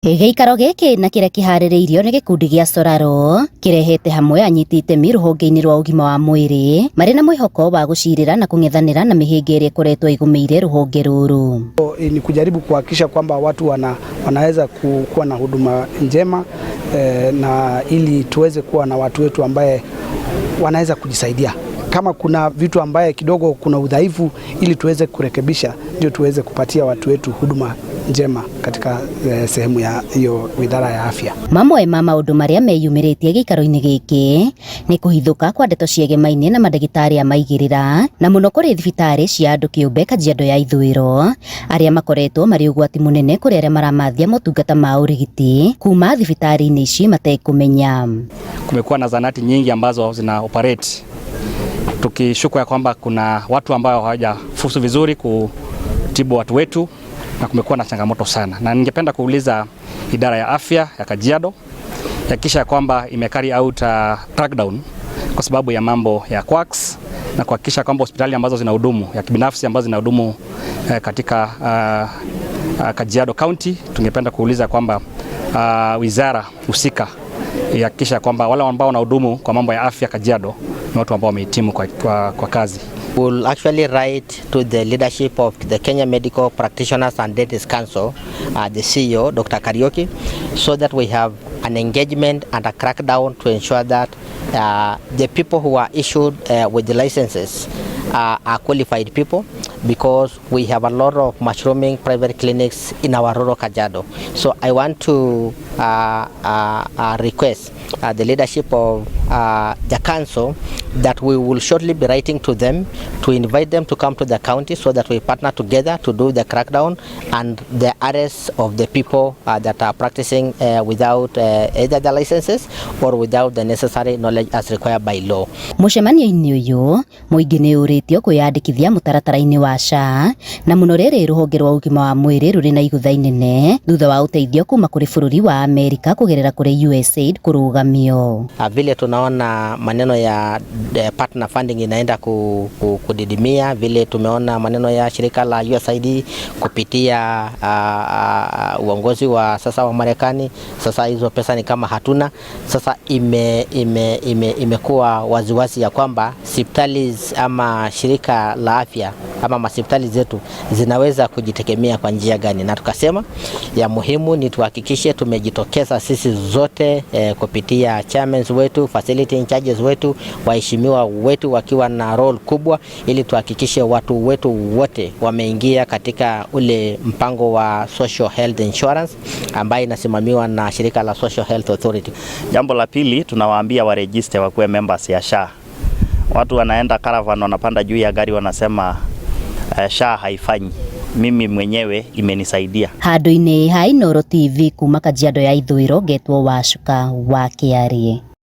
Gĩikaro gĩkĩ na kĩrĩa kĩharĩrĩirio nĩ gĩkundi gĩa Soraro kĩrehete hamwe anyiti itemi rũhonge-inĩ rwa ũgima wa mwĩrĩ marĩ na mwĩhoko wa gũcirĩra na kũng'ethanĩra na mĩhĩnga ĩrĩa ĩkoretwo igũmĩire rũhonge rũrũ. Ni kujaribu kuhakikisha kwamba watu wanaweza kuwa na huduma njema na ili tuweze kuwa na watu wetu ambaye wanaweza kujisaidia. Kama kuna vitu ambaye kidogo kuna udhaifu, ili tuweze kurekebisha, ndio tuweze kupatia watu wetu huduma njema katika sehemu ya hiyo idara ya afya. Mamwe ma maũndũ marĩa meyumĩrĩtie gĩikaro-inĩ gĩkĩ nĩ kũhithũka kwa ndeto ciĩgemainie na mandagĩtarĩ a maigĩrĩra na mũno kũrĩ thibitarĩ cia andũ kĩũmbe Kajiado ya ithũĩro arĩa makoretwo marĩ ũgwati mũnene kũrĩ arĩa maramathia motungata ma ũrigiti kuma thibitarĩ-inĩ ici matekũmenya. Kumekuwa na zanati nyingi ambazo zina operate tukishuku ya kwamba kuna watu ambao hawajafuzu vizuri kutibu watu wetu na kumekuwa na changamoto sana, na ningependa kuuliza idara ya afya ya Kajiado yakisha kwamba imecarry out crackdown kwa sababu ya mambo ya quacks na kuhakikisha kwamba hospitali ambazo zinahudumu ya kibinafsi ambazo zinahudumu katika Kajiado County, tungependa kuuliza kwamba wizara husika yakisha kwamba wale ambao wanahudumu kwa mambo ya afya Kajiado ni watu ambao wamehitimu kwa kazi. We'll actually write to the leadership of the Kenya Medical Practitioners and Dentists Council, the CEO, Dr. Kariuki, so that we have an engagement and a crackdown to ensure that the people who are issued with the licenses are qualified people, because we have a lot of mushrooming private clinics in our rural Kajiado. So I want to request the leadership of the council that we will shortly be writing to them to invite them to come to the county so that we partner together to do the crackdown and the arrest of the people that are practicing without either the licenses or without the necessary knowledge as required by law. Mũcemanio-inĩ ũyũ mũingĩ nĩ ũrĩtio kwĩyandĩkithia mũtaratara-inĩ wa SHA na mũno rĩrĩ rũhonge rwa ũgima wa mwĩrĩ rũrĩ na igũtha inene thutha wa ũteithio kuma kũrĩ bũrũri wa Amerika kũgerera kũrĩ USAID kũrũgamio. Vile tunaona maneno ya partner funding inaenda kudidimia, vile tumeona maneno ya shirika la USAID kupitia uongozi wa sasa wa Marekani, sasa hizo pesa ni kama hatuna. Sasa imekuwa waziwazi ya kwamba hospitali ama shirika la afya ama hospitali zetu zinaweza kujitegemea kwa njia gani, na tukasema ya muhimu ni tuhakikishe tumejitokeza sisi zote kupitia chairmen wetu, facility in charges wetu, waheshimiwa wetu wakiwa na role kubwa, ili tuhakikishe watu wetu wote wameingia katika ule mpango wa Social Health Insurance ambayo inasimamiwa na shirika la Social Health Authority. Jambo la pili, tunawaambia wa register wakuwe members ya SHA. Watu wanaenda caravan, wanapanda juu ya gari, wanasema SHA haifanyi. Mimi mwenyewe imenisaidia. Handũ-inĩ ha Inooro TV kuma Kajiado ya ithũĩro, Getwo Wacuka wa Kĩarĩ.